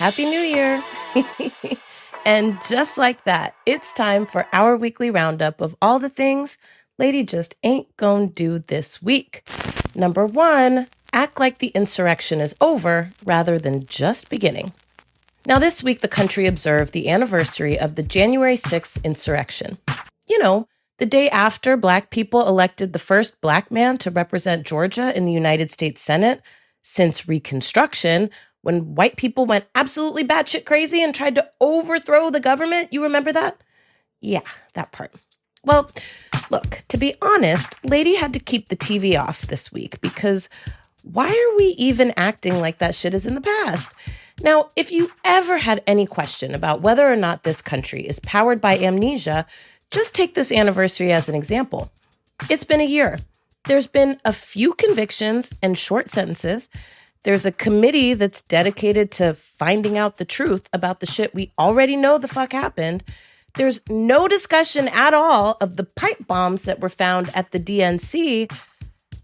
Happy New Year! And just like that, it's time for our weekly roundup of all the things Lady just ain't gonna do this week. Number 1, act like the insurrection is over rather than just beginning. Now, this week, the country observed the anniversary of the January 6th insurrection. You know, the day after Black people elected the first Black man to represent Georgia in the United States Senate since Reconstruction, when white people went absolutely batshit crazy and tried to overthrow the government. You remember that? Yeah, that part. Well, look, to be honest, Lady had to keep the TV off this week because why are we even acting like that shit is in the past? Now, if you ever had any question about whether or not this country is powered by amnesia, just take this anniversary as an example. It's been a year. There's been a few convictions and short sentences. There's a committee that's dedicated to finding out the truth about the shit we already know the fuck happened. There's no discussion at all of the pipe bombs that were found at the DNC.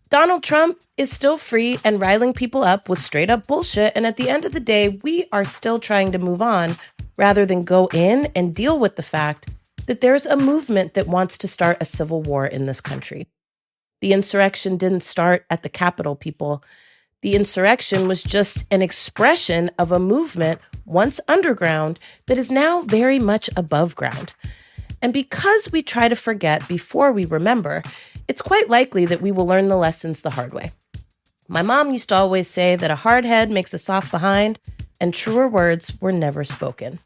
Donald Trump is still free and riling people up with straight up bullshit. And at the end of the day, we are still trying to move on rather than go in and deal with the fact that there's a movement that wants to start a civil war in this country. The insurrection didn't start at the Capitol, people. The insurrection was just an expression of a movement once underground that is now very much above ground. And because we try to forget before we remember, it's quite likely that we will learn the lessons the hard way. My mom used to always say that a hard head makes a soft behind, and truer words were never spoken.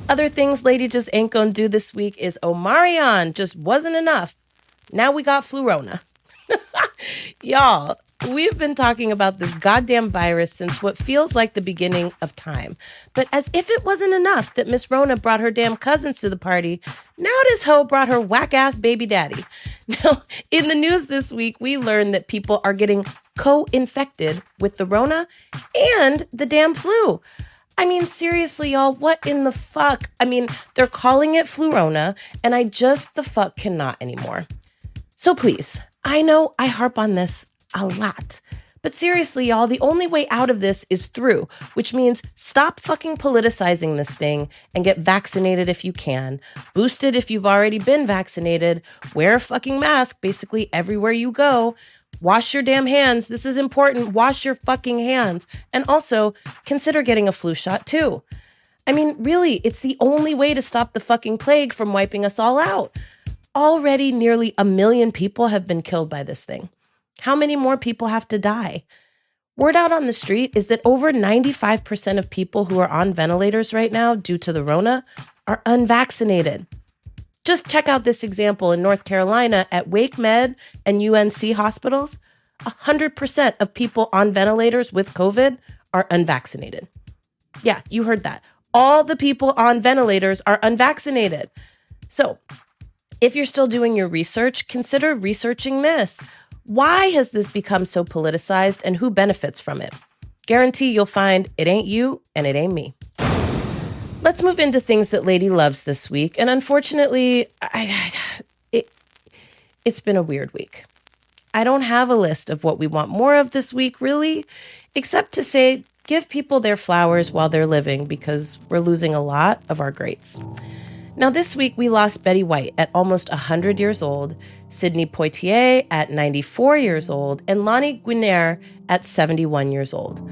Other things Lady just ain't gonna do this week is Omarion just wasn't enough. Now we got Flurona. Y'all, we've been talking about this goddamn virus since what feels like the beginning of time. But as if it wasn't enough that Miss Rona brought her damn cousins to the party, now this hoe brought her whack-ass baby daddy. Now, in the news this week, we learned that people are getting co-infected with the Rona and the damn flu. I mean, seriously, y'all, what in the fuck? I mean, they're calling it Flurona, and I just the fuck cannot anymore. So please, I know I harp on this a lot. But seriously, y'all, the only way out of this is through, which means stop fucking politicizing this thing and get vaccinated if you can. Boost it if you've already been vaccinated. Wear a fucking mask basically everywhere you go. Wash your damn hands. This is important. Wash your fucking hands. And also, consider getting a flu shot too. I mean, really, it's the only way to stop the fucking plague from wiping us all out. Already nearly 1 million people have been killed by this thing. How many more people have to die? Word out on the street is that over 95% of people who are on ventilators right now due to the Rona are unvaccinated. Just check out this example in North Carolina at Wake Med and UNC hospitals. 100% of people on ventilators with COVID are unvaccinated. Yeah, you heard that. All the people on ventilators are unvaccinated. So, if you're still doing your research, consider researching this. Why has this become so politicized and who benefits from it? Guarantee you'll find it ain't you and it ain't me. Let's move into things that Lady loves this week. And unfortunately, it's been a weird week. I don't have a list of what we want more of this week, really, except to say give people their flowers while they're living because we're losing a lot of our greats. Now, this week, we lost Betty White at almost 100 years old, Sidney Poitier at 94 years old, and Lani Guinier at 71 years old.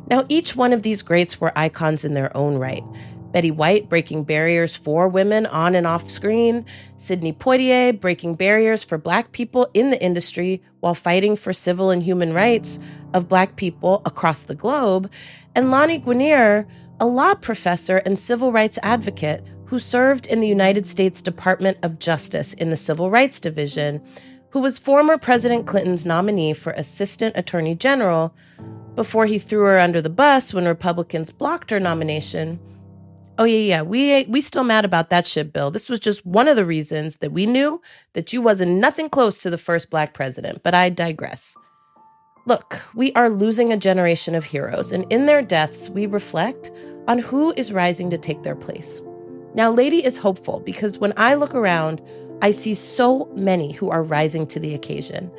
Now, each one of these greats were icons in their own right. Betty White breaking barriers for women on and off screen, Sidney Poitier breaking barriers for Black people in the industry while fighting for civil and human rights of Black people across the globe, and Lani Guinier, a law professor and civil rights advocate who served in the United States Department of Justice in the Civil Rights Division, who was former President Clinton's nominee for Assistant Attorney General before he threw her under the bus when Republicans blocked her nomination. Oh, yeah, we still mad about that shit, Bill. This was just one of the reasons that we knew that you wasn't nothing close to the first Black president, but I digress. Look, we are losing a generation of heroes, and in their deaths, we reflect on who is rising to take their place. Now, Lady is hopeful because when I look around, I see so many who are rising to the occasion.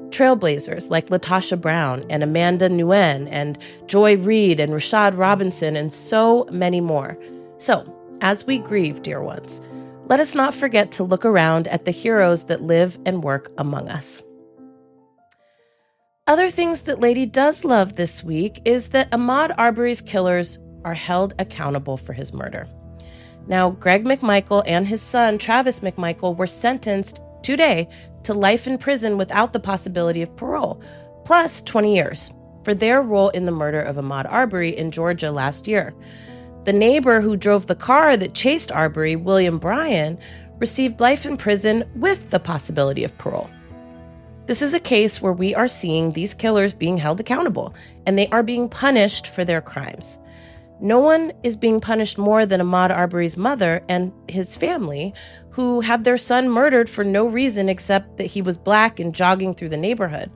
Trailblazers like Latasha Brown and Amanda Nguyen and Joy Reid and Rashad Robinson and so many more. So, as we grieve, dear ones, let us not forget to look around at the heroes that live and work among us. Other things that Lady does love this week is that Ahmaud Arbery's killers are held accountable for his murder. Now, Greg McMichael and his son, Travis McMichael, were sentenced today to life in prison without the possibility of parole, plus 20 years, for their role in the murder of Ahmaud Arbery in Georgia last year. The neighbor who drove the car that chased Arbery, William Bryan, received life in prison with the possibility of parole. This is a case where we are seeing these killers being held accountable, and they are being punished for their crimes. No one is being punished more than Ahmaud Arbery's mother and his family, who had their son murdered for no reason except that he was black and jogging through the neighborhood.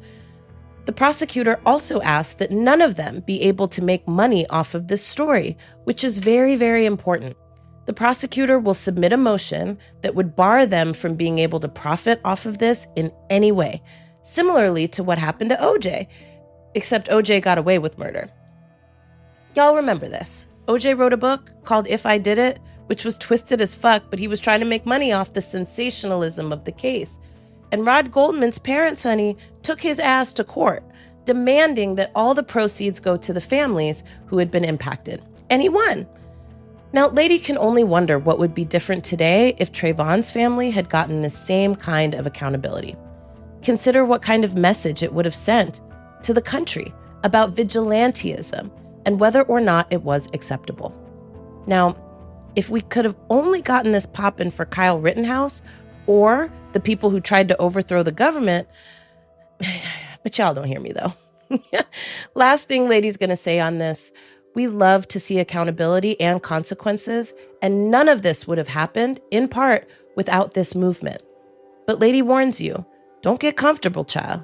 The prosecutor also asked that none of them be able to make money off of this story, which is very, very important. The prosecutor will submit a motion that would bar them from being able to profit off of this in any way, similarly to what happened to OJ, except OJ got away with murder. Y'all remember this. OJ wrote a book called If I Did It, which was twisted as fuck, but he was trying to make money off the sensationalism of the case. And Rod Goldman's parents, honey, took his ass to court, demanding that all the proceeds go to the families who had been impacted. And he won. Now, Lady can only wonder what would be different today if Trayvon's family had gotten the same kind of accountability. Consider what kind of message it would have sent to the country about vigilantism and whether or not it was acceptable. Now, if we could have only gotten this poppin' for Kyle Rittenhouse or the people who tried to overthrow the government, but y'all don't hear me though. Last thing Lady's gonna say on this, we love to see accountability and consequences, and none of this would have happened, in part, without this movement. But Lady warns you, don't get comfortable, child.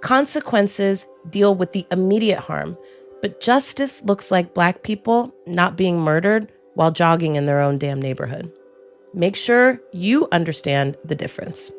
Consequences deal with the immediate harm, but justice looks like Black people not being murdered while jogging in their own damn neighborhood. Make sure you understand the difference.